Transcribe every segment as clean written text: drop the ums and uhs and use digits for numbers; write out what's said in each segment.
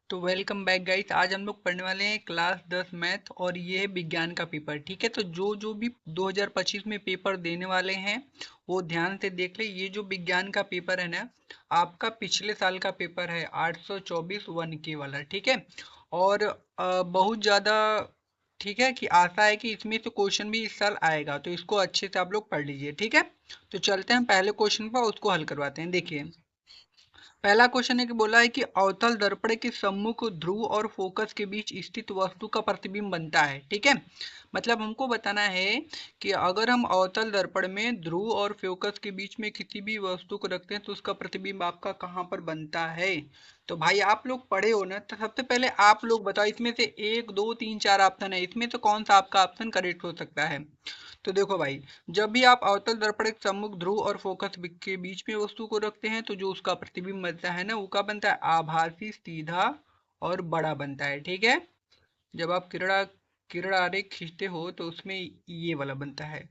तो welcome back guys. आज हम लोग पढ़ने वाले हैं क्लास 10 मैथ और ये है विज्ञान का पेपर। ठीक है, तो जो जो भी 2025 में पेपर देने वाले हैं वो ध्यान से देख ले। ये जो विज्ञान का पेपर है ना, आपका पिछले साल का पेपर है 824 1K वाला। ठीक है, और बहुत ज़्यादा ठीक है कि आशा है कि इसमें से क्वेश्चन भी इस साल आएगा, तो इसको अच्छे से आप लोग पढ़ लीजिए। ठीक है, तो चलते हैं पहले क्वेश्चन पर, उसको हल करवाते हैं। देखिए, पहला क्वेश्चन है कि बोला है कि अवतल दर्पण के सम्मुख ध्रुव और फोकस के बीच स्थित वस्तु का प्रतिबिंब बनता है। ठीक है, मतलब हमको बताना है कि अगर हम अवतल दर्पण में ध्रुव और फोकस के बीच में किसी भी वस्तु को रखते हैं तो उसका प्रतिबिंब आपका कहाँ पर बनता है। तो भाई आप लोग पढ़े हो ना, तो सबसे पहले आप लोग बताओ, इसमें से 1 2 3 4 ऑप्शन है, इसमें से कौन सा आपका ऑप्शन करेक्ट हो सकता है। तो देखो भाई, जब भी आप अवतल दर्पण के सम्मुख ध्रुव और फोकस के बीच में वस्तु को रखते हैं तो जो उसका प्रतिबिंब बनता है ना, वो क्या बनता है, आभासी, सीधा और बड़ा बनता है। ठीक है, जब आप किरण आरेख खींचते हो तो उसमें ये वाला बनता है।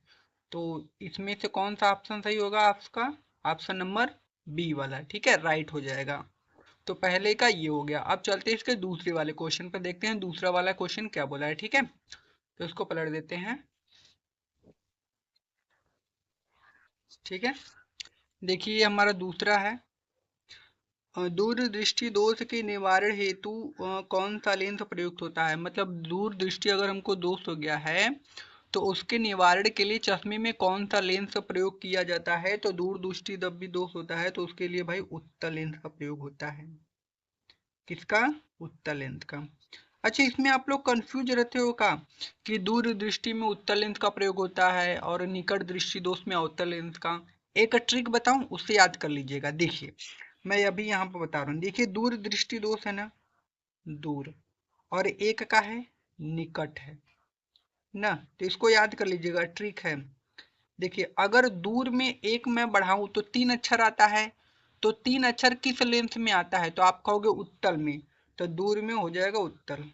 तो इसमें से कौन सा ऑप्शन सही होगा आपका, ऑप्शन नंबर बी वाला। ठीक है, राइट हो जाएगा। तो पहले का ये हो गया। अब चलते हैं इसके दूसरे वाले क्वेश्चन पर, देखते हैं दूसरा वाला क्वेश्चन क्या बोला है। ठीक है, तो इसको पलट देते हैं। ठीक है, देखिए हमारा दूसरा है, दूरदृष्टि दोष के निवारण हेतु कौन सा लेंस प्रयुक्त होता है। मतलब दूरदृष्टि अगर हमको दोष हो गया है तो उसके निवारण के लिए चश्मे में कौन सा लेंस प्रयोग किया जाता है। तो दूरदृष्टि जब भी दोष होता है तो उसके लिए भाई उत्तल लेंस का प्रयोग होता है। किसका, उत्तल लेंस का। अच्छा, इसमें आप लोग कंफ्यूज रहते हो का कि दूर दृष्टि में उत्तल लेंस का प्रयोग होता है और निकट दृष्टि दोष में अवतल लेंस का। एक ट्रिक बताऊं, उससे याद कर लीजिएगा। देखिए, मैं अभी यहाँ पर बता रहा हूँ। देखिए, दूर दृष्टि दोष है ना, दूर, और एक का है निकट है ना, तो इसको याद कर लीजिएगा, ट्रिक है। देखिए, अगर दूर में एक मैं बढ़ाऊं तो 3 अक्षर आता है, तो 3 अक्षर किस लेंथ में आता है, तो आप कहोगे उत्तल में, तो दूर में हो जाएगा उत्तल,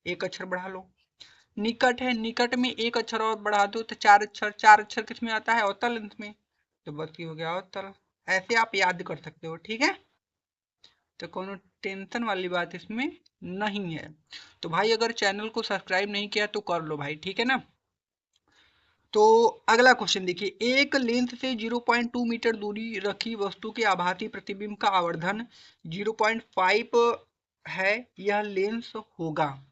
एक अक्षर बढ़ा लो। निकट है, निकट में एक अक्षर और बढ़ा दो तो 4 अक्षर, 4 अक्षर किस में आता है, अवतल लेंथ में, तो बस ये हो गया अवतल। ऐसे आप याद कर सकते हो। ठीक है, तो कोनो टेंशन वाली बात इसमें नहीं है। तो भाई अगर चैनल को सब्सक्राइब नहीं किया तो कर लो भाई। ठीक है ना। तो अगला क्वेश्चन देखिए, एक लेंस से 0.2 मीटर दूरी रखी वस्तु के आभासी प्रतिबिंब का आवर्धन 0.5 है। यह लेंस होगा,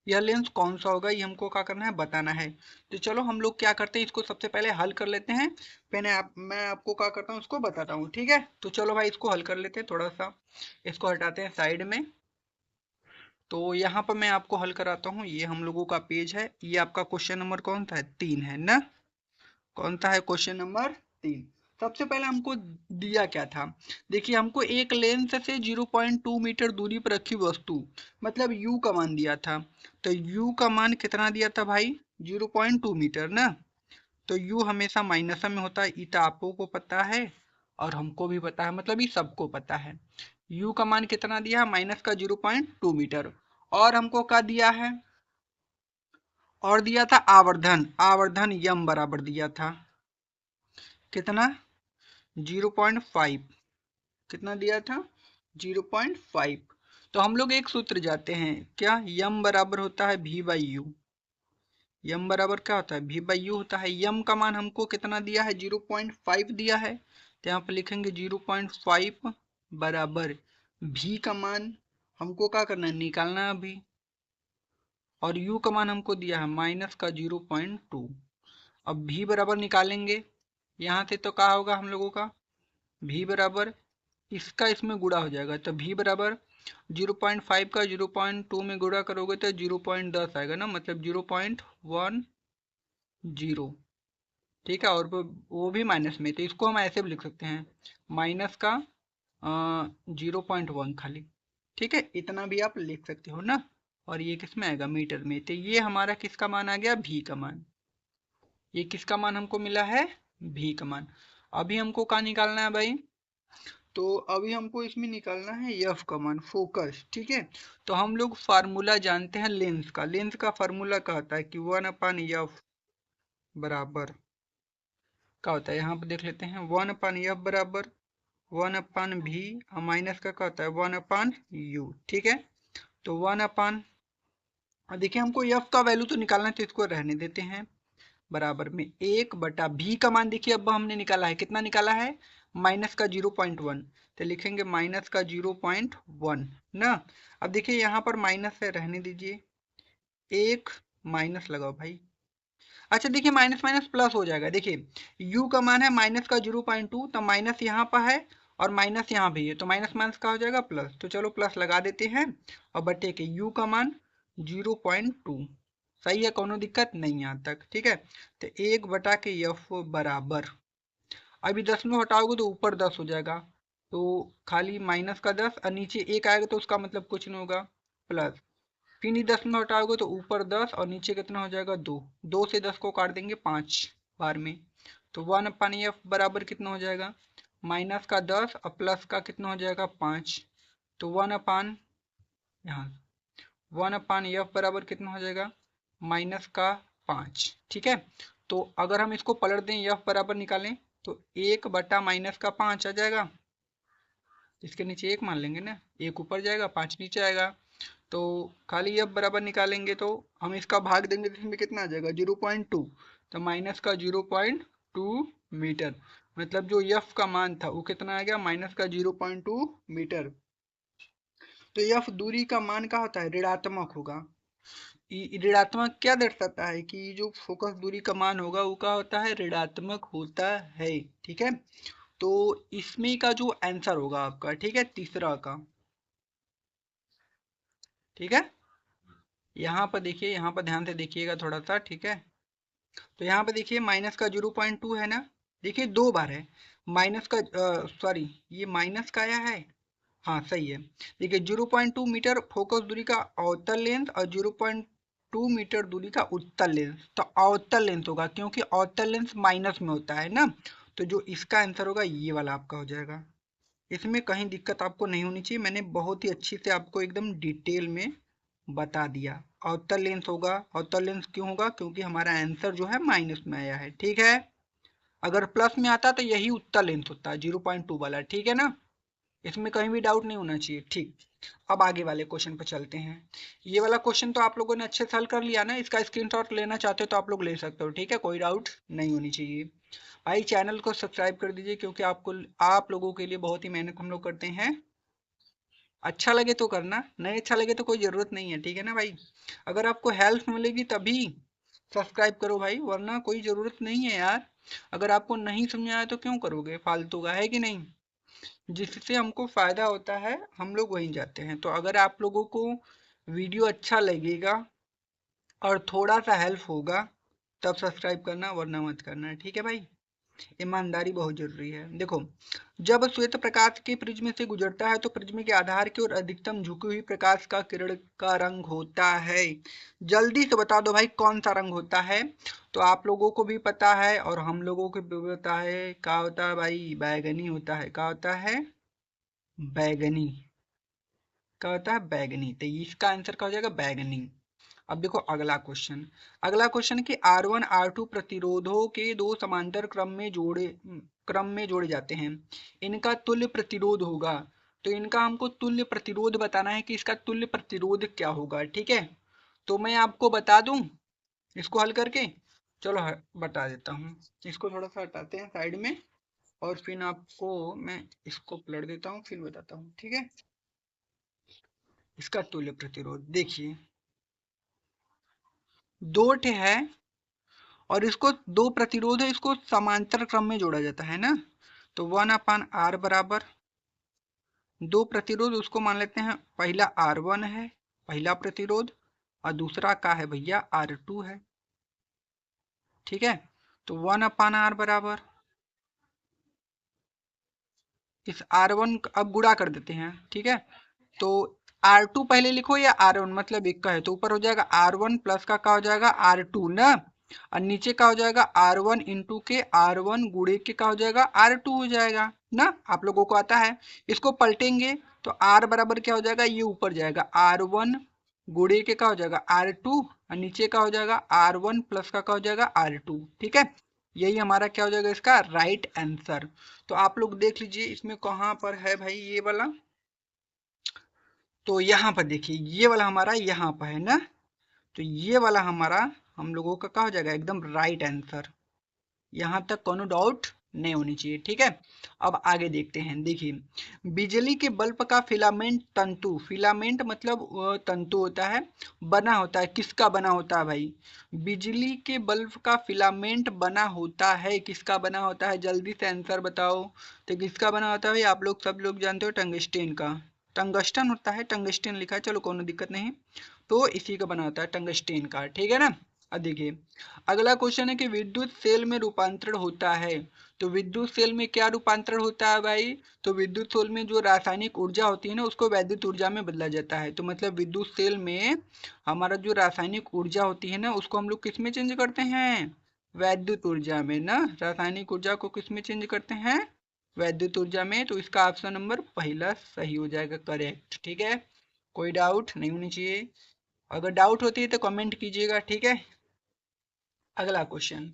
यह लेंस कौन सा होगा, ये हमको क्या करना है, बताना है। तो चलो हम लोग क्या करते हैं, इसको सबसे पहले हल कर लेते हैं। मैं आपको क्या करता हूँ उसको बताता हूँ। ठीक है, तो चलो भाई इसको हल कर लेते हैं। थोड़ा सा इसको हटाते हैं साइड में। तो यहाँ पर मैं आपको हल कराता हूँ। ये हम लोगों का पेज है, ये आपका क्वेश्चन नंबर कौन सा है, 3 है ना। कौन सा है, क्वेश्चन नंबर 3। सबसे पहले हमको दिया क्या था, देखिए हमको एक लेंस से 0.2 मीटर दूरी पर रखी वस्तु, मतलब u का मान दिया था। तो u का मान कितना दिया था भाई, 0.2 मीटर ना। तो u हमेशा माइनस में होता है, इतना आपको को पता है और हमको भी पता है, मतलब ये सबको पता है। u का मान कितना दिया, माइनस का 0.2 मीटर। और हमको क्या दिया है, और दिया था आवर्धन, आवर्धन यम बराबर दिया था कितना, 0.5। कितना दिया था, 0.5। तो हम लोग एक सूत्र जाते हैं, क्या, यम बराबर होता है v बाई यू। यम बराबर क्या होता है, v बाई यू होता है। यम का मान हमको कितना दिया है, 0.5 दिया है, तो यहाँ पर लिखेंगे 0.5 बराबर v का मान हमको क्या करना है, निकालना है अभी। और u का मान हमको दिया है माइनस का 0.2। अब v बराबर निकालेंगे, यहाँ से तो क्या होगा हम लोगों का, v बराबर इसका इसमें गुणा हो जाएगा, तो v बराबर 0.5 का 0.2 में गुणा करोगे तो 0.10 आएगा ना, मतलब 0.10। ठीक है, और वो भी माइनस में, तो इसको हम ऐसे भी लिख सकते हैं, माइनस का 0.1 खाली। ठीक है, इतना भी आप लिख सकते हो ना। और ये किस में आएगा, मीटर में। तो ये हमारा किसका मान आ गया, v का मान। ये किसका मान हमको मिला है, v का मान। अभी हमको क्या निकालना है भाई, तो अभी हमको इसमें निकालना है एफ का मान, फोकस। ठीक है, तो हम लोग फार्मूला जानते हैं लेंस का। लेंस का फार्मूला क्या होता है कि 1/f बराबर क्या होता है, यहाँ पर देख लेते हैं, 1/f बराबर वन अपान भी माइनस का क्या होता है 1/u। ठीक है, तो 1 देखिए हमको एफ का वैल्यू तो निकालना है, तो इसको रहने देते हैं। बराबर में 1/v का मान देखिए अब हमने निकाला है, कितना निकाला है माइनस का 0.1, तो लिखेंगे माइनस का 0.1 ना। अब देखिए यहाँ पर माइनस है, रहने दीजिए, एक माइनस लगाओ भाई। अच्छा देखिए माइनस माइनस प्लस हो जाएगा, देखिए u का मान है माइनस का 0.2, तो माइनस यहाँ पर है और माइनस यहाँ भी है, तो माइनस माइनस का हो जाएगा प्लस, तो चलो प्लस लगा देते हैं। और बटे के u का मान 0.2, सही है, कोनो दिक्कत नहीं यहाँ तक। ठीक है, तो 1/f बराबर, अभी 10 में हटाओगे तो ऊपर 10 हो जाएगा, तो खाली माइनस का 10 और नीचे 1 आएगा, तो उसका मतलब कुछ नहीं होगा, प्लस। फिर ही 10 में हटाओगे तो ऊपर 10 और नीचे कितना हो जाएगा 2, 2 से 10 को काट देंगे 5 बार में, तो 1/f बराबर कितना हो जाएगा माइनस का 10 और प्लस का कितना हो जाएगा 5, तो 1 यहाँ 1/f बराबर कितना हो जाएगा माइनस का 5। ठीक है, तो अगर हम इसको पलट दें f बराबर निकालें तो 1/-5 आ जाएगा, इसके नीचे 1 मान लेंगे ना, 1 ऊपर जाएगा 5 नीचे आएगा, तो खाली f बराबर निकालेंगे तो हम इसका भाग देंगे तो इसमें कितना आ जाएगा 0.2, तो माइनस का 0.2 मीटर, मतलब जो f का मान था वो कितना आ गया माइनस का 0.2 मीटर। तो f दूरी का मान क्या होता है ऋणात्मक होगा, ऋणात्मक क्या दर्शाता है कि जो फोकस दूरी का मान होगा वो क्या होता है ऋणात्मक होता है। ठीक है, तो इसमें का जो आंसर होगा आपका, ठीक है, तीसरा का, ठीक है, यहाँ पर देखिए, यहाँ पर ध्यान से देखिएगा थोड़ा सा। ठीक है, तो यहाँ पे देखिए माइनस का 0.2 है ना, देखिए 2 बार है माइनस का, सॉरी ये माइनस का आया है, हाँ सही है। देखिए 0.2 मीटर फोकस दूरी का अवतल लेंस और 0.2 मीटर दूरी का उत्तल लेंस, तो अवतल लेंस होगा क्योंकि अवतल लेंस माइनस में होता है ना, तो जो इसका आंसर होगा ये वाला आपका हो जाएगा। इसमें कहीं दिक्कत आपको नहीं होनी चाहिए, मैंने बहुत ही अच्छी से आपको एकदम डिटेल में बता दिया। अवतल लेंस होगा, अवतल लेंस क्यों होगा क्योंकि हमारा आंसर जो है माइनस में आया है। ठीक है, अगर प्लस में आता तो यही उत्तल लेंस होता है 0.2 वाला। ठीक है ना, इसमें कहीं भी डाउट नहीं होना चाहिए। ठीक, अब आगे वाले क्वेश्चन पर चलते हैं। ये वाला क्वेश्चन तो आप लोगों ने अच्छे से हल कर लिया ना, इसका स्क्रीनशॉट लेना चाहते हो तो आप लोग ले सकते हो। ठीक है, कोई डाउट नहीं होनी चाहिए। भाई चैनल को सब्सक्राइब कर दीजिए क्योंकि आपको, आप लोगों के लिए बहुत ही मेहनत हम लोग करते हैं। अच्छा लगे तो करना, नहीं अच्छा लगे तो कोई ज़रूरत नहीं है। ठीक है ना भाई, अगर आपको हेल्प मिलेगी तभी सब्सक्राइब करो भाई, वरना कोई ज़रूरत नहीं है यार। अगर आपको नहीं समझ आया तो क्यों करोगे, फालतू का है कि नहीं। जिससे हमको फ़ायदा होता है हम लोग वहीं जाते हैं। तो अगर आप लोगों को वीडियो अच्छा लगेगा और थोड़ा सा हेल्प होगा तब सब्सक्राइब करना, वरना मत करना। ठीक है भाई, ईमानदारी बहुत जरूरी है। देखो, जब श्वेत प्रकाश के प्रिज्म से गुजरता है तो प्रिज्म के आधार की ओर अधिकतम झुकी हुई प्रकाश का किरण का रंग होता है। जल्दी से बता दो भाई कौन सा रंग होता है। तो आप लोगों को भी पता है और हम लोगों को भी पता है, क्या होता है भाई, बैगनी होता है। क्या होता है, बैगनी। क्या होता है, बैगनी। तो इसका आंसर क्या हो जाएगा, बैगनी। अब देखो अगला क्वेश्चन, अगला क्वेश्चन कि R1 R2 प्रतिरोधों के दो समांतर क्रम में जोड़े जाते हैं, इनका तुल्य प्रतिरोध होगा। तो इनका हमको तुल्य प्रतिरोध बताना है कि इसका तुल्य प्रतिरोध क्या होगा। ठीक है, तो मैं आपको बता दूं इसको हल करके, चलो बता देता हूँ। इसको थोड़ा सा हटाते हैं साइड में और फिर आपको मैं इसको पलट देता हूँ फिर बताता हूँ। ठीक है, इसका तुल्य प्रतिरोध देखिए, दो ठे है और इसको दो प्रतिरोध है, इसको समांतर क्रम में जोड़ा जाता है ना, तो 1/r बराबर दो प्रतिरोध, उसको मान लेते हैं पहला R1 है पहला प्रतिरोध और दूसरा का है भैया R2 है। ठीक है, तो 1/r बराबर इस R1 अब गुणा कर देते हैं। ठीक है, तो R2 पहले लिखो या R1, मतलब एक का है तो ऊपर हो जाएगा R1 प्लस का क्या हो जाएगा R2 ना, और नीचे का हो जाएगा R1 इंटू के R1 गुड़े के का हो जाएगा R2 हो जाएगा ना, आप लोगों को आता है। इसको पलटेंगे तो R बराबर क्या हो जाएगा, ये ऊपर जाएगा R1 गुड़े के का हो जाएगा R2 और नीचे का हो जाएगा R1 प्लस का हो जाएगा R2। ठीक है, यही हमारा क्या हो जाएगा इसका राइट आंसर। तो आप लोग देख लीजिए इसमें कहाँ पर है भाई ये वाला, तो यहाँ पर देखिए ये वाला हमारा यहाँ पर है ना, तो ये वाला हमारा हम लोगों का क्या हो जाएगा एकदम राइट आंसर। यहाँ तक कोनो डाउट नहीं होनी चाहिए, ठीक है। अब आगे देखते हैं, देखिए बिजली के बल्ब का फिलामेंट तंतु, फिलामेंट मतलब तंतु होता है, बना होता है, किसका बना होता है भाई, बिजली के बल्ब का फिलामेंट बना होता है, किसका बना होता है, जल्दी से आंसर बताओ। तो किसका बना होता है भाई, आप लोग सब लोग जानते हो टंगस्टेन का, टंगस्टन होता है, टंगस्टेन लिखा है, चलो कोनो दिक्कत नहीं, तो इसी का बना होता है टंगस्टेन का, ठीक है ना। अब देखिए अगला क्वेश्चन है कि विद्युत सेल में रूपांतरण होता है, तो विद्युत सेल में क्या रूपांतरण होता है भाई, तो विद्युत सेल में जो रासायनिक ऊर्जा होती है ना उसको वैद्युत ऊर्जा में बदला जाता है। तो मतलब विद्युत सेल में हमारा जो रासायनिक ऊर्जा होती है ना उसको हम लोग किस में चेंज करते हैं, वैद्युत ऊर्जा में ना, रासायनिक ऊर्जा को किस में चेंज करते हैं, वैद्युत ऊर्जा में। तो इसका ऑप्शन नंबर पहला सही हो जाएगा करेक्ट, ठीक है, कोई डाउट नहीं होनी चाहिए, अगर डाउट होती है तो कमेंट कीजिएगा, ठीक है। अगला क्वेश्चन,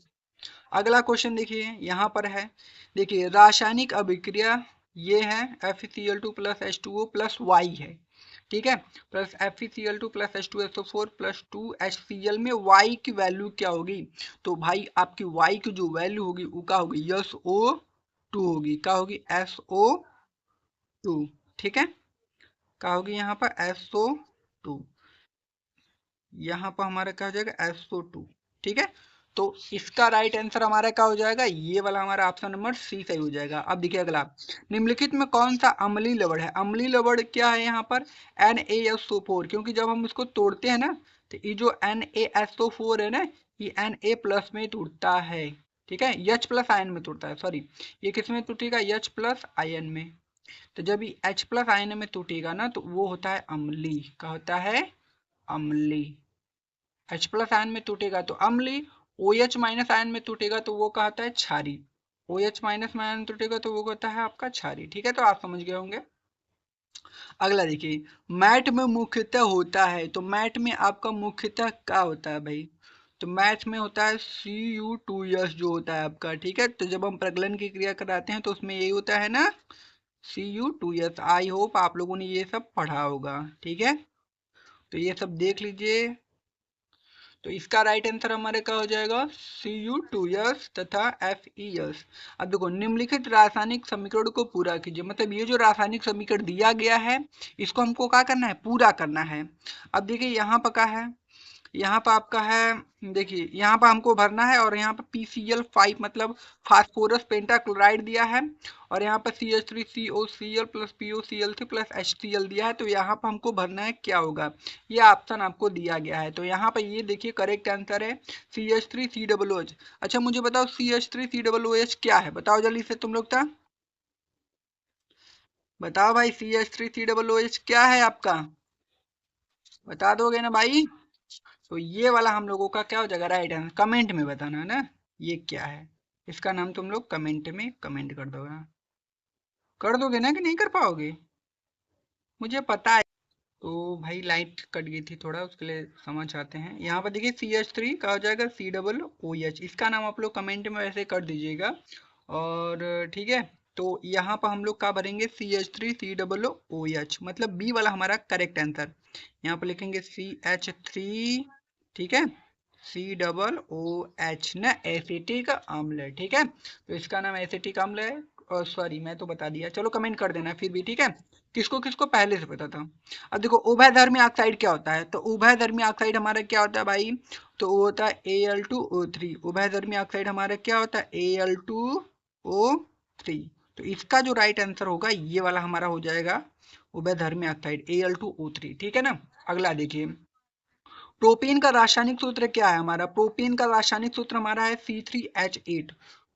अगला क्वेश्चन देखिए यहाँ पर है, देखिए रासायनिक अभिक्रिया ये है FeCl2 plus H2O plus Y है, ठीक है, plus FeCl2 plus H2SO4 plus 2HCl में Y की वैल्यू क्या होगी, तो भाई आपकी Y की जो वैल्यू होगी वो क्या होगी, SO2 होगी, क्या होगी SO2, ठीक है, क्या होगी यहाँ पर SO2, यहाँ पर हमारा क्या हो जाएगा SO2, ठीक है। तो इसका राइट आंसर हमारा क्या हो जाएगा, ये वाला हमारा ऑप्शन नंबर सी सही हो जाएगा। अब देखिए अगला, निम्नलिखित में कौन सा अम्लीय लवण है, अम्लीय लवण क्या है यहाँ पर NaSO4, क्योंकि जब हम इसको तोड़ते हैं ना तो ये जो NaSO4 है ना ये Na प्लस में टूटता है, ठीक है, H प्लस आयन में टूटता है, सॉरी ये किस में टूटेगा, H प्लस आयन में। तो जब ये H प्लस आयन में टूटेगा ना तो वो होता है अम्लीय, क्या होता है अम्लीय, H प्लस आयन में टूटेगा तो अम्लीय, OH माइनस आयन में टूटेगा तो वो कहता है क्षारी, OH माइनस में आयन टूटेगा तो वो कहता है आपका क्षारी, ठीक है, तो आप समझ गए होंगे। अगला देखिए मैट में मुख्यतः होता है, तो मैट में आपका मुख्यतः क्या होता है भाई, तो मैथ में होता है Cu2S जो होता है आपका, ठीक है, तो जब हम प्रगलन की क्रिया कराते हैं तो उसमें यही होता है ना Cu2S, आई होप आप लोगों ने ये सब पढ़ा होगा, ठीक है, तो ये सब देख लीजिए। तो इसका राइट आंसर हमारे क्या हो जाएगा Cu2S तथा Fe। अब देखो निम्नलिखित रासायनिक समीकरण को पूरा कीजिए, मतलब ये जो रासायनिक समीकरण दिया गया है इसको हमको क्या करना है, पूरा करना है। अब देखिए यहाँ पर क्या है, यहाँ पर आपका है, देखिए यहाँ पर हमको भरना है और यहाँ पर PCl5 मतलब फास्फोरस पेंटाक्लोराइड दिया है, और यहाँ पर CH3COCl plus POCl3 plus HCl दिया है, तो यहाँ पर हमको भरना है क्या होगा, ये ऑप्शन आपको दिया गया है। तो यहाँ पर ये देखिए करेक्ट आंसर है CH3COOH। अच्छा मुझे बताओ CH3COOH क्या है, बताओ जल्दी से तुम लोग था, बताओ भाई CH3COOH क्या है आपका, बता दोगे ना भाई। तो ये वाला हम लोगों का क्या हो जाएगा राइट आंसर, कमेंट में बताना है ना ये क्या है, इसका नाम तुम लोग कमेंट में कमेंट कर दोगे, कर दोगे ना कि नहीं कर पाओगे, मुझे पता है। तो भाई लाइट कट गई थी थोड़ा, उसके लिए समझ आते हैं, यहाँ पर देखिए CH3 का हो जाएगा COOH, इसका नाम आप लोग कमेंट में वैसे कर दीजिएगा, और ठीक है। तो यहाँ पर हम लोग क्या भरेंगे CH3COOH, मतलब बी वाला हमारा करेक्ट आंसर, यहाँ पर लिखेंगे CH3, ठीक है, COOH ना एसिटिक अम्ल, ठीक है, तो इसका नाम एसिटिक अम्ल है, और सॉरी मैं तो बता दिया, चलो कमेंट कर देना फिर भी, ठीक है, किसको किसको पहले से पता था। अब देखो उभयधर्मी ऑक्साइड क्या होता है, तो उभयधर्मी ऑक्साइड हमारा क्या होता है भाई, तो वो होता है Al2O3, उभयधर्मी ऑक्साइड हमारा क्या होता है Al2O3। तो इसका जो राइट आंसर होगा ये वाला हमारा हो जाएगा उभयधर्मी ऑक्साइड Al2O3, ठीक है ना। अगला देखिए प्रोपेन का रासायनिक सूत्र क्या है हमारा, प्रोपेन का रासायनिक सूत्र हमारा है C3H8,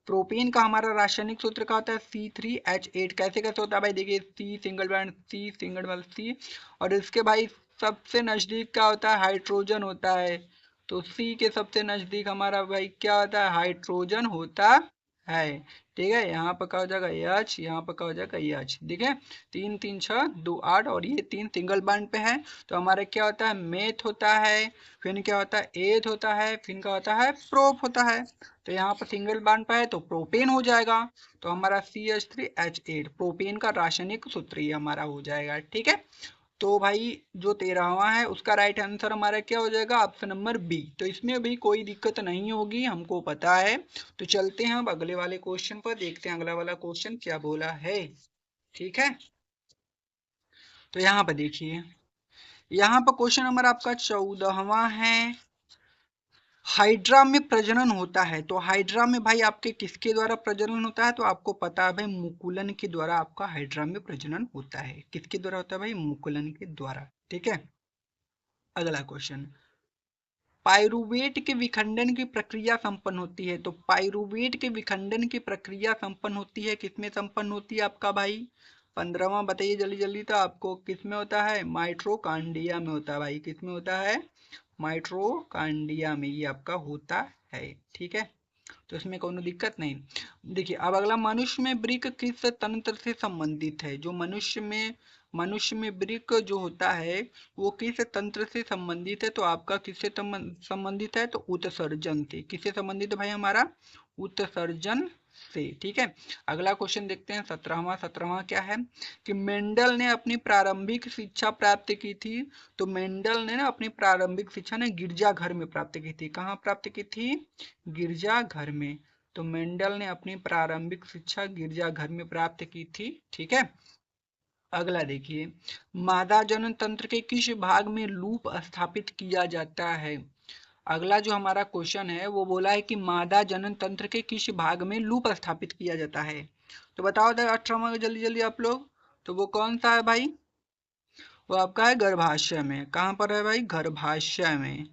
प्रोपेन का हमारा रासायनिक सूत्र का होता है C3H8, कैसे कैसे होता है भाई, देखिए C single bond C single bond C, और इसके भाई सबसे नजदीक क्या होता है हाइड्रोजन होता है, तो C के सबसे नजदीक हमारा भाई क्या होता है हाइड्रोजन होता है। ठीक है, यहाँ पर क्या हो जाएगा एच, यहाँ पर क्या हो जाएगा एच। ठीक है, 3 3 6 2 8 और ये 3 सिंगल बॉन्ड पे है। तो हमारा क्या होता है मेथ होता है, फिर क्या होता है एथ होता है, फिर क्या होता है प्रोप होता है। तो यहाँ पर सिंगल बॉन्ड पे है तो प्रोपेन हो जाएगा। तो हमारा CH3H8 प्रोपेन का रासायनिक सूत्र ये हमारा हो जाएगा। ठीक है, तो भाई जो 13वां है उसका राइट आंसर हमारा क्या हो जाएगा ऑप्शन नंबर बी। तो इसमें भी कोई दिक्कत नहीं होगी, हमको पता है। तो चलते हैं अब अगले वाले क्वेश्चन पर, देखते हैं अगला वाला क्वेश्चन क्या बोला है। ठीक है, तो यहाँ पर देखिए, यहाँ पर क्वेश्चन नंबर आपका 14वां है। हाइड्रा में प्रजनन होता है, तो हाइड्रा में भाई आपके किसके द्वारा प्रजनन होता है, तो आपको पता है भाई मुकुलन के द्वारा आपका हाइड्रा में प्रजनन होता है। किसके द्वारा होता है भाई, मुकुलन के द्वारा। ठीक है, अगला क्वेश्चन, पाइरूवेट के विखंडन की प्रक्रिया संपन्न होती है। तो पाइरूवेट के विखंडन की प्रक्रिया संपन्न होती है, किसमें संपन्न होती है आपका भाई 15वां बताइए जल्दी जल्दी। तो आपको किसमें होता है, माइट्रोकांडिया में होता है भाई। किसमें होता है, माइट्रोकांडिया में ये आपका होता है। ठीक है, तो इसमें कोई दिक्कत नहीं। देखिए अब अगला, मनुष्य में वृक्क किस तंत्र से संबंधित है। जो मनुष्य में वृक्क जो होता है वो किस तंत्र से संबंधित है, तो आपका किससे संबंधित है, तो उत्सर्जन से। किससे संबंधित है भाई हमारा, उत्सर्जन से। ठीक है, अगला क्वेश्चन देखते हैं 17वां क्या है कि मेंडल ने अपनी प्रारंभिक शिक्षा प्राप्त की थी। तो मेंडल ने ना अपनी प्रारंभिक शिक्षा ने गिरजाघर में प्राप्त की थी। कहाँ प्राप्त की थी, गिरजाघर में। तो मेंडल ने अपनी प्रारंभिक शिक्षा गिरजाघर में प्राप्त की थी। ठीक है, अगला देखिए, मादा जनन तंत्र के किस भाग में लूप स्थापित किया जाता है। अगला जो हमारा क्वेश्चन है वो बोला है कि मादा जनन तंत्र के किस भाग में लूप स्थापित किया जाता है। तो बताओ 18वां जल्दी जल्दी आप लोग, तो वो कौन सा है भाई, वो आपका है गर्भाशय में। कहाँ पर है भाई, गर्भाशय में।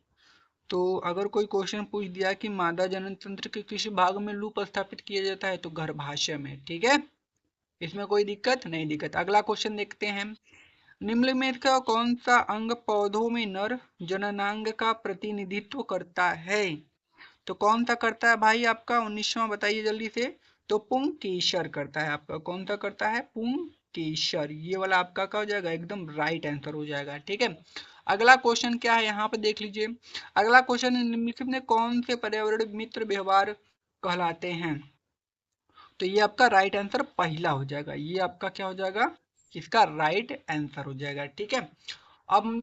तो अगर कोई क्वेश्चन पूछ दिया कि मादा जनन तंत्र के किस भाग में लूप स्थापित किया जाता है, तो गर्भाशय में। ठीक है, इसमें कोई दिक्कत नहीं, दिक्कत। अगला क्वेश्चन देखते हैं, निम्न में का कौन सा अंग पौधों में नर जननांग का प्रतिनिधित्व करता है। तो कौन सा करता है भाई आपका 19वां बताइए जल्दी से। तो पुंकेसर करता है आपका, कौन सा करता है, पुंकेसर। ये वाला आपका क्या हो जाएगा, एकदम राइट आंसर हो जाएगा। ठीक है, अगला क्वेश्चन क्या है यहाँ पे देख लीजिए। अगला क्वेश्चन, निम्नलिखित में कौन से पर्यावरण मित्र व्यवहार कहलाते हैं। तो ये आपका राइट आंसर पहला हो जाएगा, ये आपका क्या हो जाएगा, इसका राइट आंसर हो जाएगा। ठीक है, अब